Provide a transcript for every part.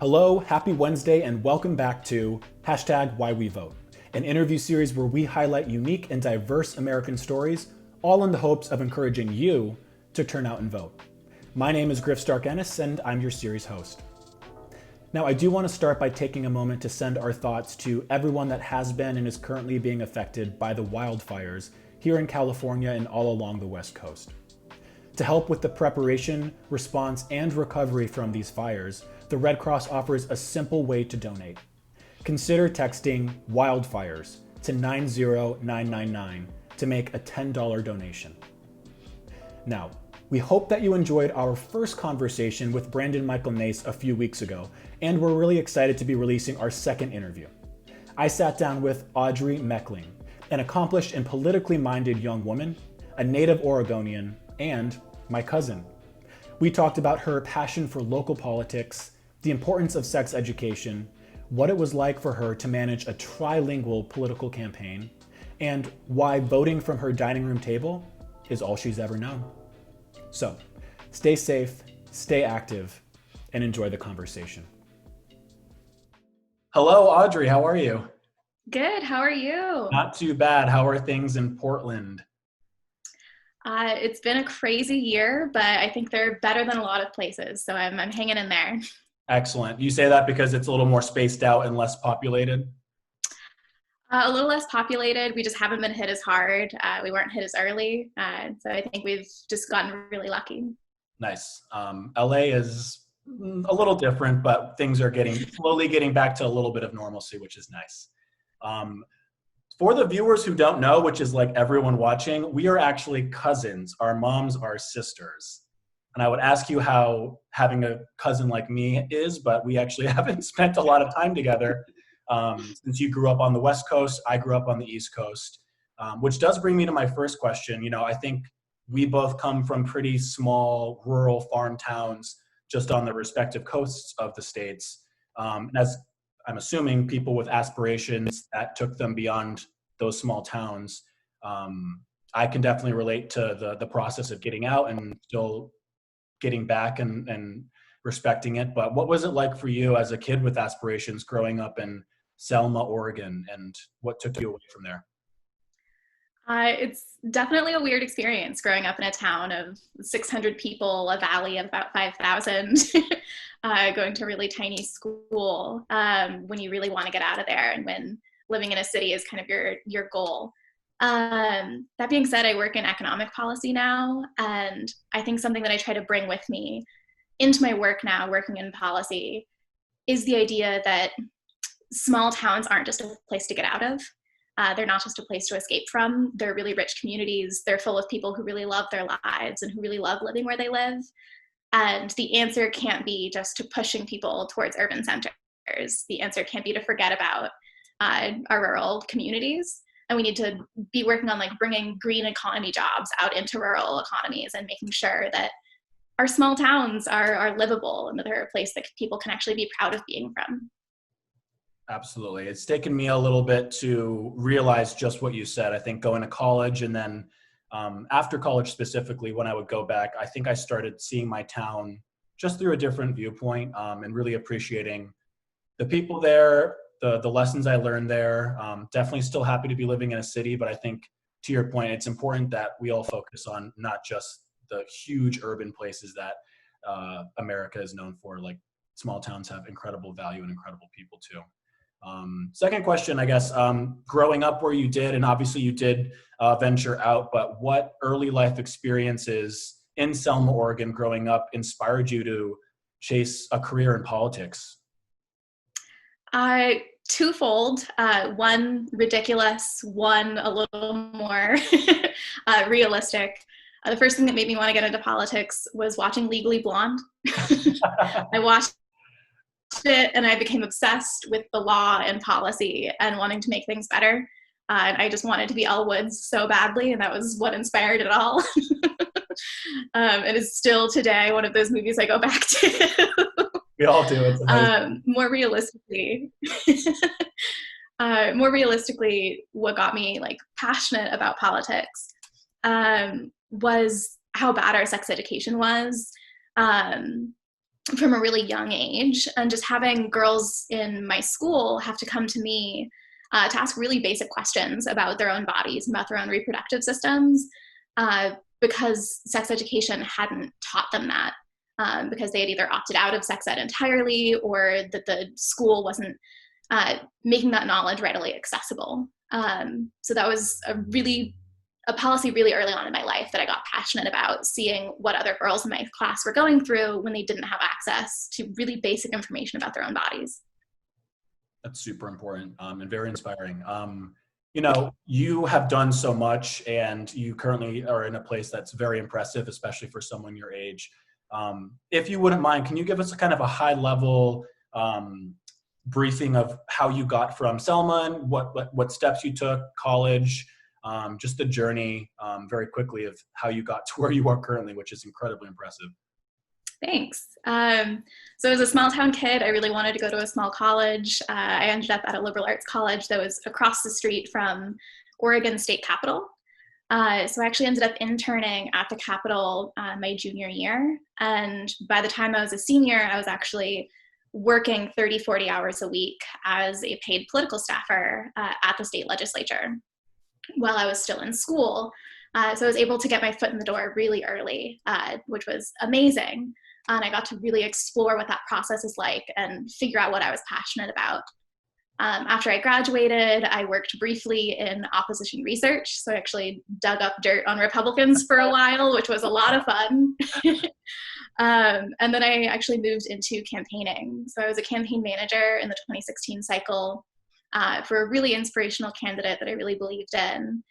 Hello, happy Wednesday, and welcome back to #WhyWeVote, an interview series where we highlight unique and diverse American stories, all in the hopes of encouraging you to turn out and vote. My name is Stark-Ennis, and I'm your series host. Now, I do want to start by taking a moment to send our thoughts to everyone that has been and is currently being affected by the wildfires here in California and all along the West Coast. To help with the preparation, response, and recovery from these fires, the Red Cross offers a simple way to donate. Consider texting wildfires to 90999 to make a $10 donation. Now, we hope that you enjoyed our first conversation with Brandon Michael Nace a few weeks ago, and we're really excited to be releasing our second interview. I sat down with Audrey Mechling, an accomplished and politically minded young woman, a native Oregonian, and my cousin. We talked about her passion for local politics, the importance of sex education, what it was like for her to manage a trilingual political campaign, and why voting from her dining room table is all she's ever known. So, stay safe, stay active, and enjoy the conversation. Hello, Audrey. How are you? Good. How are you? Not too bad. How are things in Portland? It's been a crazy year, but I think they're better than a lot of places, so I'm hanging in there. Excellent. You say that because it's a little more spaced out and less populated? A little less populated. We just haven't been hit as hard. We weren't hit as early, so I think we've just gotten really lucky. Nice. LA is a little different, but things are slowly getting back to a little bit of normalcy, which is nice. For the viewers who don't know, which is like everyone watching, we are actually cousins. Our moms are sisters. And I would ask you how having a cousin like me is, but we actually haven't spent a lot of time together since you grew up on the West Coast. I grew up on the East Coast, which does bring me to my first question. You know, I think we both come from pretty small rural farm towns just on the respective coasts of the states. And as I'm assuming people with aspirations that took them beyond those small towns. I can definitely relate to the process of getting out and still getting back and respecting it. But what was it like for you as a kid with aspirations growing up in Selma, Oregon, and what took you away from there? It's definitely a weird experience growing up in a town of 600 people, a valley of about 5,000, going to a really tiny school when you really want to get out of there and when living in a city is kind of your goal. That being said, I work in economic policy now, and I think something that I try to bring with me into my work now, working in policy, is the idea that small towns aren't just a place to get out of. They're not just a place to escape from. They're really rich communities. They're full of people who really love their lives and who really love living where they live. And the answer can't be just to pushing people towards urban centers. The answer can't be to forget about our rural communities. And we need to be working on like bringing green economy jobs out into rural economies and making sure that our small towns are livable and that they're a place that people can actually be proud of being from. Absolutely. It's taken me a little bit to realize just what you said. I think going to college and then after college specifically, when I would go back, I think I started seeing my town just through a different viewpoint and really appreciating the people there, the lessons I learned there. Definitely still happy to be living in a city, but I think to your point, it's important that we all focus on not just the huge urban places that America is known for. Like small towns have incredible value and incredible people too. Second question, I guess, growing up where you did, and obviously you did venture out, but what early life experiences in Selma, Oregon growing up inspired you to chase a career in politics? Twofold, one ridiculous, one a little more realistic. The first thing that made me want to get into politics was watching Legally Blonde. I watched it and I became obsessed with the law and policy and wanting to make things better. And I just wanted to be Elle Woods so badly, and that was what inspired it all. It is still today one of those movies I go back to. We all do. It's amazing. More realistically, what got me like passionate about politics was how bad our sex education was. from a really young age, and just having girls in my school have to come to me to ask really basic questions about their own bodies, about their own reproductive systems, because sex education hadn't taught them that, because they had either opted out of sex ed entirely, or that the school wasn't making that knowledge readily accessible. So that was a policy really early on in my life that I got passionate about, seeing what other girls in my class were going through when they didn't have access to really basic information about their own bodies. That's super important and very inspiring. You know, you have done so much, and you currently are in a place that's very impressive, especially for someone your age. If you wouldn't mind, can you give us a kind of a high level briefing of how you got from Selma, and what steps you took, college, just the journey very quickly of how you got to where you are currently, which is incredibly impressive. Thanks. So as a small town kid, I really wanted to go to a small college. I ended up at a liberal arts college that was across the street from Oregon State Capitol. So I actually ended up interning at the Capitol my junior year. And by the time I was a senior, I was actually working 30, 40 hours a week as a paid political staffer at the state legislature while I was still in school. So I was able to get my foot in the door really early, which was amazing. And I got to really explore what that process is like and figure out what I was passionate about. After I graduated, I worked briefly in opposition research. So I actually dug up dirt on Republicans for a while, which was a lot of fun. And then I actually moved into campaigning. So I was a campaign manager in the 2016 cycle for a really inspirational candidate that I really believed in,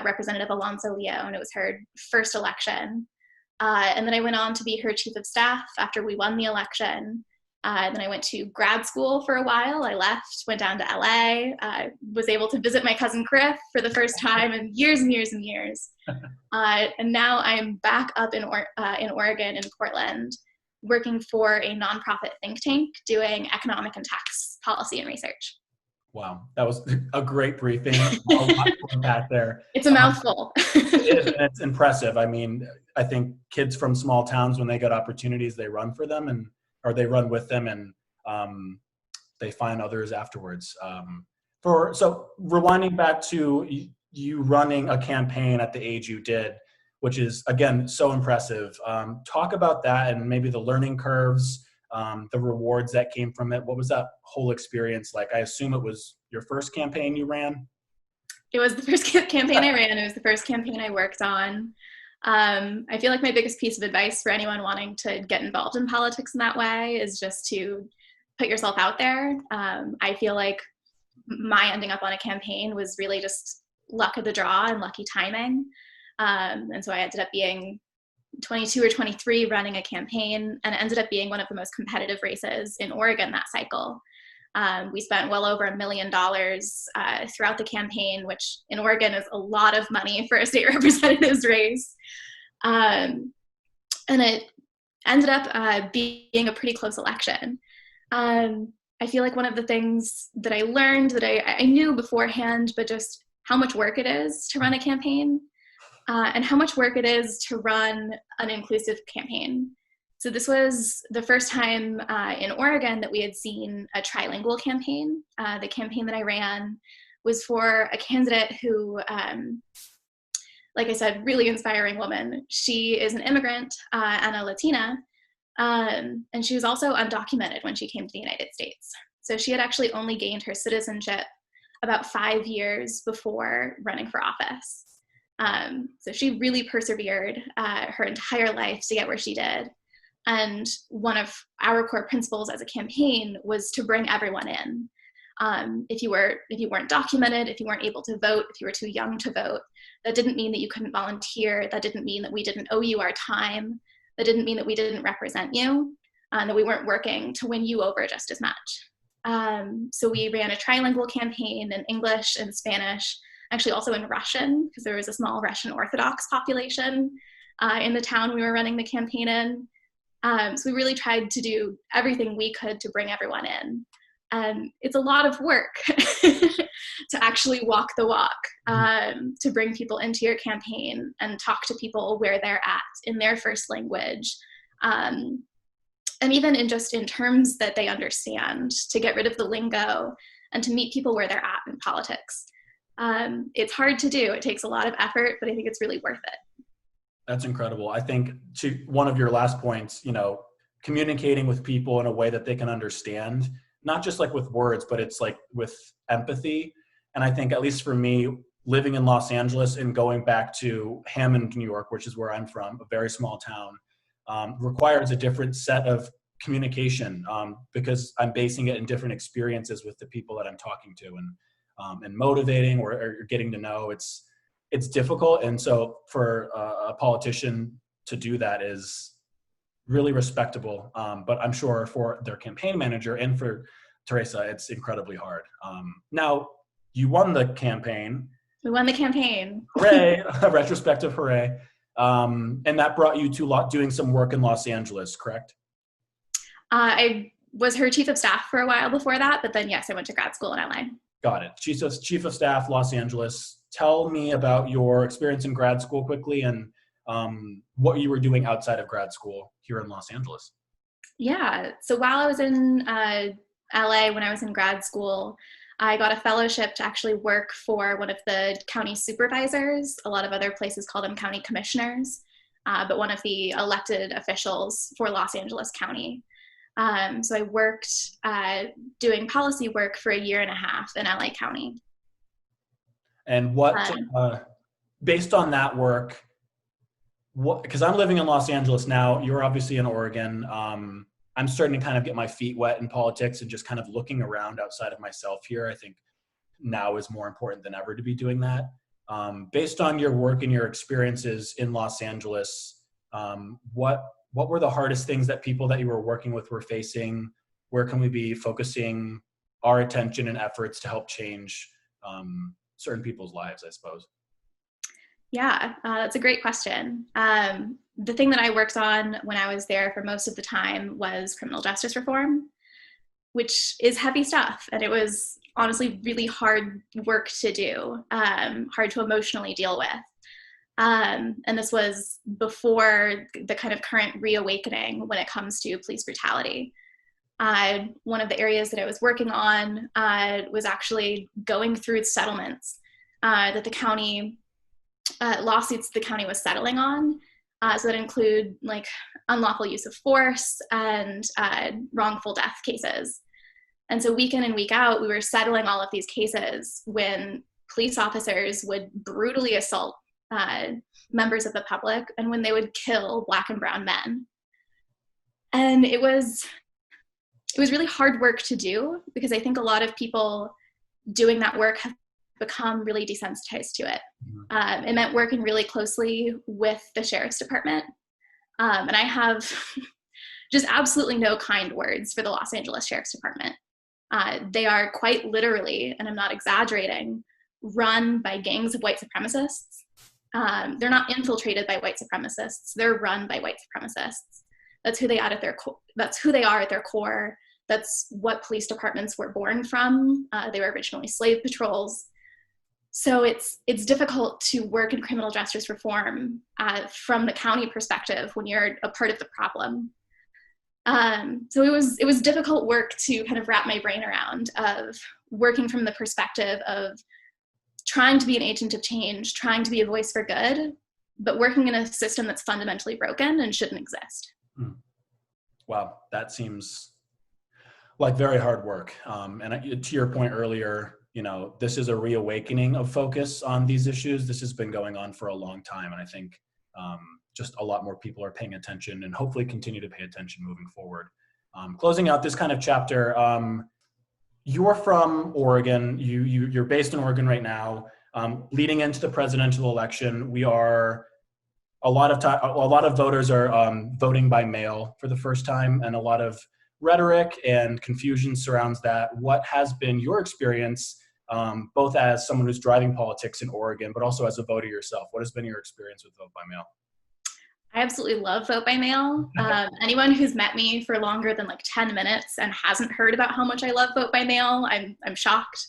Representative Alonso Leon. It was her first election. And then I went on to be her chief of staff after we won the election. Then I went to grad school for a while. I left, went down to LA, was able to visit my cousin Griff for the first time in years and years and years. And now I'm back up in Oregon, in Portland, working for a nonprofit think tank doing economic and tax policy and research. Wow, that was a great briefing. A lot to unpack there. It's a mouthful. It is, and it's impressive. I mean, I think kids from small towns, when they get opportunities, they run for them, or they run with them, and they find others afterwards. So rewinding back to you running a campaign at the age you did, which is, again, so impressive. Talk about that and maybe the learning curves, the rewards that came from it. What was that whole experience like? I assume it was your first campaign you ran? It was the first campaign I ran. It was the first campaign I worked on. I feel like my biggest piece of advice for anyone wanting to get involved in politics in that way is just to put yourself out there. I feel like my ending up on a campaign was really just luck of the draw and lucky timing. And so I ended up being 22 or 23 running a campaign, and it ended up being one of the most competitive races in Oregon that cycle. We spent well over $1 million throughout the campaign, which in Oregon is a lot of money for a state representative's race. And it ended up being a pretty close election. I feel like one of the things that I learned that I knew beforehand, but just how much work it is to run a campaign, and how much work it is to run an inclusive campaign. So this was the first time in Oregon that we had seen a trilingual campaign. The campaign that I ran was for a candidate who, like I said, really inspiring woman. She is an immigrant and a Latina, and she was also undocumented when she came to the United States. So she had actually only gained her citizenship about 5 years before running for office. So she really persevered her entire life to get where she did. And one of our core principles as a campaign was to bring everyone in. If you weren't documented, if you weren't able to vote, if you were too young to vote, that didn't mean that you couldn't volunteer. That didn't mean that we didn't owe you our time. That didn't mean that we didn't represent you, that we weren't working to win you over just as much. So we ran a trilingual campaign in English and Spanish, actually also in Russian, because there was a small Russian Orthodox population in the town we were running the campaign in. So we really tried to do everything we could to bring everyone in. It's a lot of work to actually walk the walk, to bring people into your campaign and talk to people where they're at in their first language, and and even in terms that they understand, to get rid of the lingo and to meet people where they're at in politics. It's hard to do. It takes a lot of effort, but I think it's really worth it. That's incredible. I think to one of your last points, communicating with people in a way that they can understand, not just like with words, but it's like with empathy. And I think, at least for me, living in Los Angeles and going back to Hammond, New York, which is where I'm from, a very small town, requires a different set of communication, because I'm basing it in different experiences with the people that I'm talking to, and motivating or getting to know. It's difficult. And so for a politician to do that is really respectable. But I'm sure for their campaign manager and for Teresa, it's incredibly hard. Now, you won the campaign. We won the campaign. Hooray, a retrospective hooray. And that brought you to doing some work in Los Angeles, correct? I was her chief of staff for a while before that, but then yes, I went to grad school in LA. Got it. Chief of staff, Los Angeles. Tell me about your experience in grad school quickly, and what you were doing outside of grad school here in Los Angeles. Yeah. So while I was in LA, when I was in grad school, I got a fellowship to actually work for one of the county supervisors. A lot of other places call them county commissioners, but one of the elected officials for Los Angeles County. So I worked doing policy work for 1.5 years in LA County. And what, based on that work, because I'm living in Los Angeles now, you're obviously in Oregon. I'm starting to kind of get my feet wet in politics and just kind of looking around outside of myself here. I think now is more important than ever to be doing that. Based on your work and your experiences in Los Angeles, what were the hardest things that people that you were working with were facing? Where can we be focusing our attention and efforts to help change certain people's lives, I suppose? Yeah, that's a great question. The thing that I worked on when I was there for most of the time was criminal justice reform, which is heavy stuff. And it was honestly really hard work to do, hard to emotionally deal with. And this was before the kind of current reawakening when it comes to police brutality. One of the areas that I was working on was actually going through settlements that the county, lawsuits the county was settling on. So that include like unlawful use of force and wrongful death cases. And so week in and week out, we were settling all of these cases when police officers would brutally assault members of the public and when they would kill Black and brown men. And it was really hard work to do, because I think a lot of people doing that work have become really desensitized to it. It meant working really closely with the sheriff's department. And I have just absolutely no kind words for the Los Angeles Sheriff's Department. They are quite literally, and I'm not exaggerating, run by gangs of white supremacists. They're not infiltrated by white supremacists. They're run by white supremacists. That's who they are at their core. That's what police departments were born from. They were originally slave patrols. So it's difficult to work in criminal justice reform from the county perspective when you're a part of the problem. So it was difficult work to kind of wrap my brain around, of working from the perspective of trying to be an agent of change, trying to be a voice for good, but working in a system that's fundamentally broken and shouldn't exist. Wow, that seems like very hard work. And to your point earlier, this is a reawakening of focus on these issues. This has been going on for a long time. And I think just a lot more people are paying attention and hopefully continue to pay attention moving forward. Closing out this kind of chapter, you're from Oregon. You're based in Oregon right now. Leading into the presidential election, a lot of voters are voting by mail for the first time, and a lot of rhetoric and confusion surrounds that. What has been your experience, both as someone who's driving politics in Oregon, but also as a voter yourself? What has been your experience with vote by mail? I absolutely love vote by mail. Anyone who's met me for longer than like 10 minutes and hasn't heard about how much I love vote by mail, I'm shocked.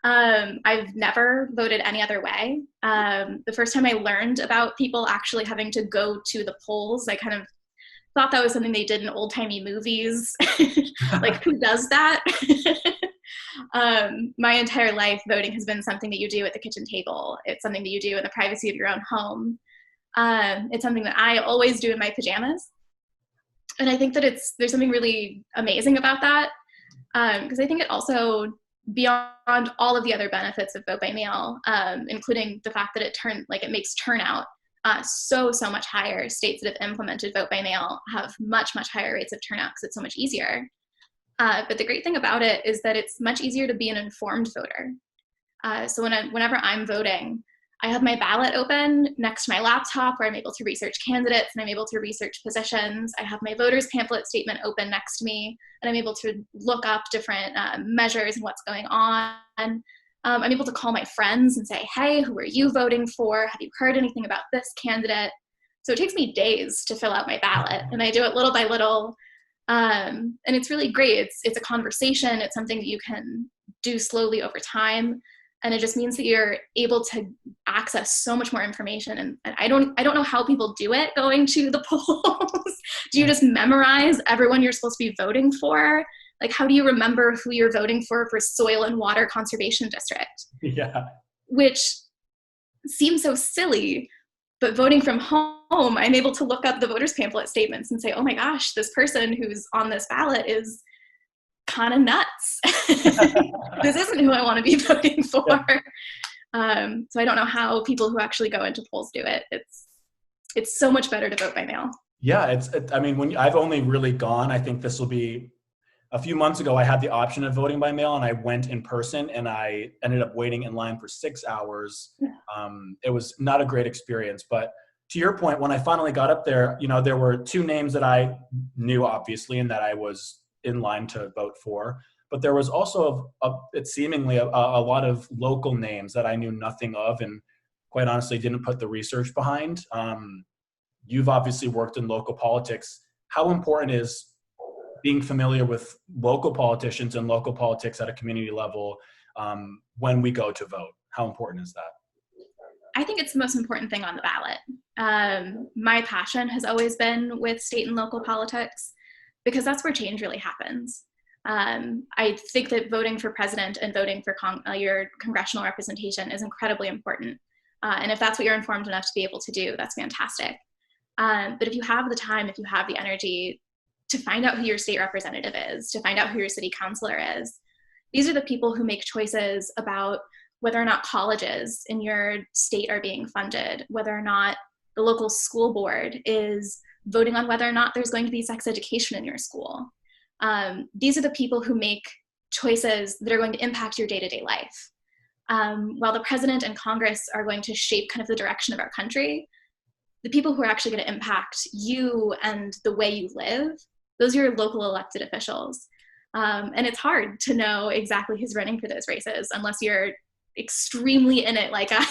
I've never voted any other way. The first time I learned about people actually having to go to the polls, I kind of thought that was something they did in old-timey movies. Like, who does that? My entire life, voting has been something that you do at the kitchen table. It's something that you do in the privacy of your own home. It's something that I always do in my pajamas. And I think that there's something really amazing about that, because I think it also, beyond all of the other benefits of vote by mail, including the fact that it makes turnout so much higher. States that have implemented vote by mail have much higher rates of turnout because it's so much easier. But the great thing about it is that it's much easier to be an informed voter. So whenever I'm voting, I have my ballot open next to my laptop where I'm able to research candidates and I'm able to research positions. I have my voter's pamphlet statement open next to me, and I'm able to look up different measures and what's going on. I'm able to call my friends and say, hey, who are you voting for? Have you heard anything about this candidate? So it takes me days to fill out my ballot, and I do it little by little. And it's really great. It's a conversation. It's something that you can do slowly over time. And it just means that you're able to access so much more information. And I don't know how people do it going to the polls. Do you just memorize everyone you're supposed to be voting for? Like, how do you remember who you're voting for Soil and Water Conservation District? Yeah. Which seems so silly, but voting from home, I'm able to look up the voter's pamphlet statements and say, oh my gosh, this person who's on this ballot is kind of nuts. This isn't who I want to be voting for. Yeah. So I don't know how people who actually go into polls do it. It's so much better to vote by mail. Yeah, I mean, when I've only really gone, I think this will be a few months ago, I had the option of voting by mail, and I went in person, and I ended up waiting in line for 6 hours. It was not a great experience, but to your point, when I finally got up there, there were 2 names that I knew, obviously, and that I was in line to vote for. But there was also it's seemingly a lot of local names that I knew nothing of, and quite honestly didn't put the research behind. You've obviously worked in local politics. How important is being familiar with local politicians and local politics at a community level when we go to vote? How important is that? I think it's the most important thing on the ballot. My passion has always been with state and local politics because that's where change really happens. I think that voting for president and voting for your congressional representation is incredibly important. And if that's what you're informed enough to be able to do, that's fantastic. But if you have the time, if you have the energy to find out who your state representative is, to find out who your city councilor is, these are the people who make choices about whether or not colleges in your state are being funded, whether or not the local school board is voting on whether or not there's going to be sex education in your school. These are the people who make choices that are going to impact your day-to-day life. While the president and Congress are going to shape kind of the direction of our country, the people who are actually going to impact you and the way you live, those are your local elected officials. And it's hard to know exactly who's running for those races unless you're extremely in it like I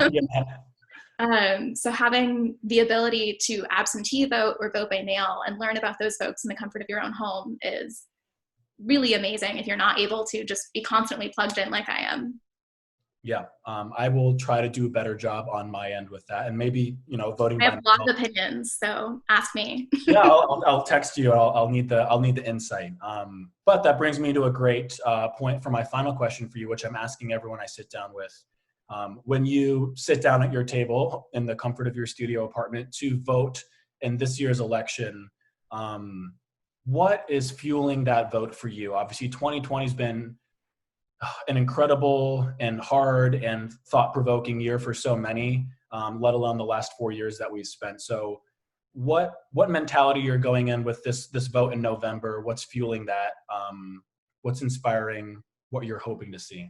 am. Yeah. So having the ability to absentee vote or vote by mail and learn about those folks in the comfort of your own home is really amazing if you're not able to just be constantly plugged in like I am. Yeah, I will try to do a better job on my end with that, and maybe voting. I have lots of opinions, so ask me. Yeah, I'll text you. I'll need the insight. But that brings me to a great point for my final question for you, which I'm asking everyone I sit down with. When you sit down at your table in the comfort of your studio apartment to vote in this year's election, what is fueling that vote for you? Obviously, 2020 has been an incredible and hard and thought-provoking year for so many, let alone the last 4 years that we've spent. So what mentality you're going in with this vote in November? What's fueling that? What's inspiring what you're hoping to see?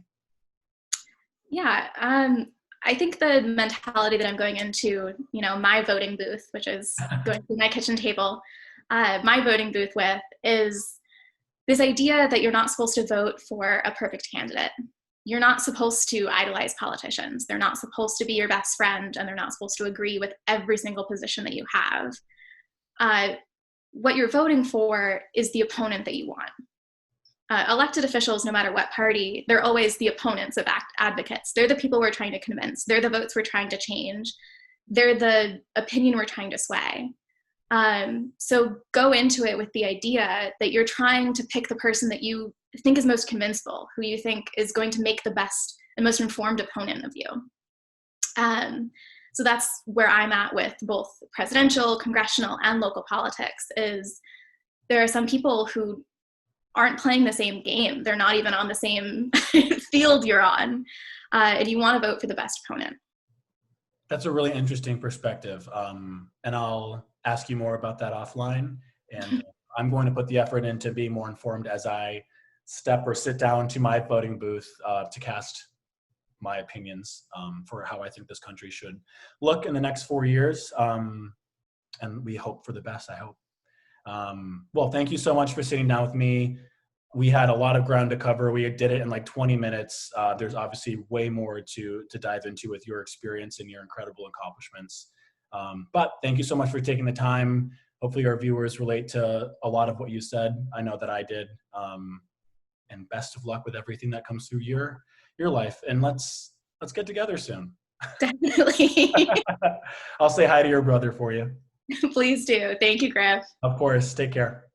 Yeah, I think the mentality that I'm going into, my voting booth, which is going to my kitchen table, my voting booth with is this idea that you're not supposed to vote for a perfect candidate. You're not supposed to idolize politicians. They're not supposed to be your best friend, and they're not supposed to agree with every single position that you have. What you're voting for is the opponent that you want. Elected officials, no matter what party, they're always the opponents of advocates. They're the people we're trying to convince. They're the votes we're trying to change. They're the opinion we're trying to sway. So go into it with the idea that you're trying to pick the person that you think is most convincible, who you think is going to make the best and most informed opponent of you. So that's where I'm at with both presidential, congressional, and local politics. Is there are some people who aren't playing the same game. They're not even on the same field you're on. And you want to vote for the best opponent. That's a really interesting perspective. And I'll ask you more about that offline. And I'm going to put the effort into being more informed as I step or sit down to my voting booth to cast my opinions for how I think this country should look in the next 4 years. And we hope for the best, I hope. Well, thank you so much for sitting down with me. We had a lot of ground to cover. We did it in like 20 minutes. There's obviously way more to dive into with your experience and your incredible accomplishments. But thank you so much for taking the time. Hopefully our viewers relate to a lot of what you said. I know that I did. And best of luck with everything that comes through your life. And let's get together soon. Definitely. I'll say hi to your brother for you. Please do. Thank you, Griff. Of course. Take care.